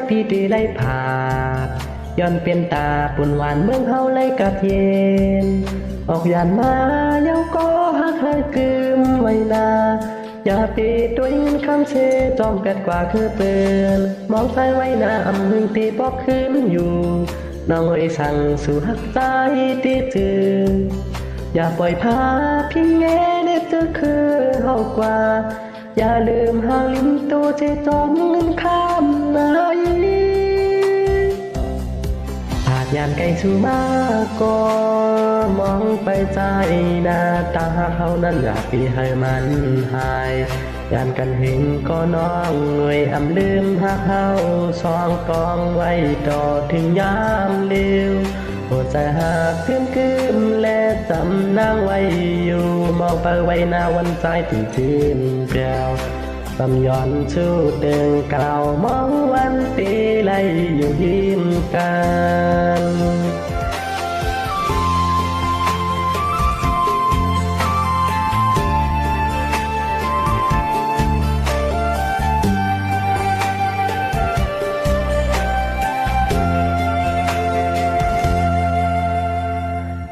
พี่ดีไล่ผ่าย้อนเป็นตาปุ่นหวานเมืองเฮาไล่กัดเย็นออกยานมาเย้าก็ฮักให้กืมไว้นาอย่าปีตัวยินคำเชจอมกัดกว่าคือเปืนมองซ้ายไว้หน้าอำหนึ่งตีบอกขึ้นอยู่น้องไอ้สั่งสู่หักใจตีจืดอย่าปล่อยพาพี่แง่เน็บจะคือเฮากว่าอย่าลืมหาลิ้มตัวเจจอมเงินข้ามนายหากยานไกลสู่มาก็มองไปใจหน้าตาเขานั้นอยากปีให้มันหายยานกันเห็นก็น้องหน่วยอำลืมหักเขาสองกองไว้ต่อถึงยามเร็วโปรดใจหากคืมและจำนางไว้อยู่มองไปไว้หน้าวันใจที่ชื่นแก้วตำย้อนชูเดิงเก่ามองวันปีไล่อยู่ยิ้มกัน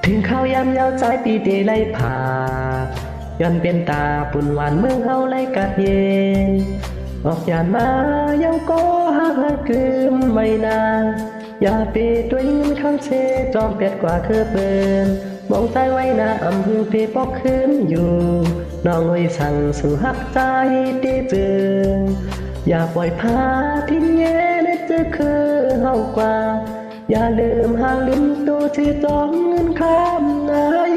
ถึงเขายำยาวใจปีเดไล่ผ่าย้อนเป็นตาปุ่นหวานเมืองเฮาไล่กัดเย็นออกยานมาเย้าก็ฮักคืมไม่นานอย่าปีตัวยินคำเชจอมเปียดกว่าคือเปินมองใจไว้หน้าอำพึ่งปีปอกขึ้นอยู่น้องไว้สั่งสู่หักใจตีจืดอย่าปล่อยพาทิ้งแย่เน็ตจะคือเฮากว่าอย่าลืมหาลืมตัวที่จอมเงินข้ามนาย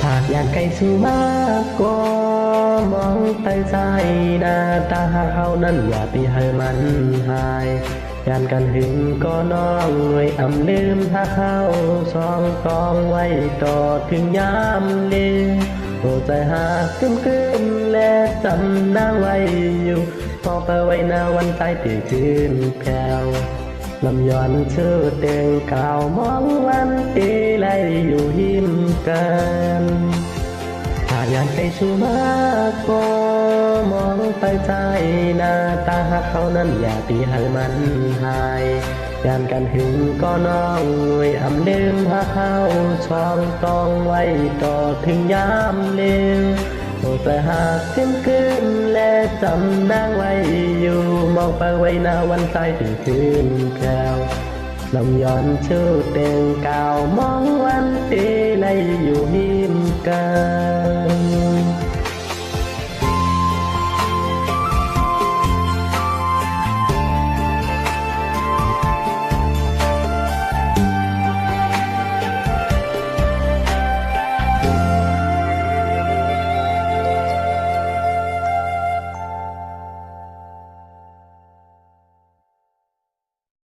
หากอยากไกลสู่มากก็มองไปใจหน้าตาเขานั้นอย่าไปให้มันหายยานกันหึงก็น้องหน่วยอำลืมถ้าเขาสองกองไว้ต่อถึงยามเลี้ยโปรดใจหากคืมและจำนางไว้อยู่มองไปไว้หน้าวันใจตีคืนแผ่วลำย้อนชื่อเต็งเก่ามองวันปีไล่อยู่หิมกันถ้าอยากไปสู่มาก็มองไปใจหน้าตาเขานั้นอย่าตีให้มันหายยานกันหึงก็น้องหน่วยอำลืมหักเขาช่องต้องไว้ต่อถึงยามเลี้ยโปรดใจหากคืมและจำนางไว้อยู่มองไปไว้หน้าวันใจถึงคืนแก้วลำย้อนชื่อเต็งเก่ามองวันปีไล่อยู่หิมกัน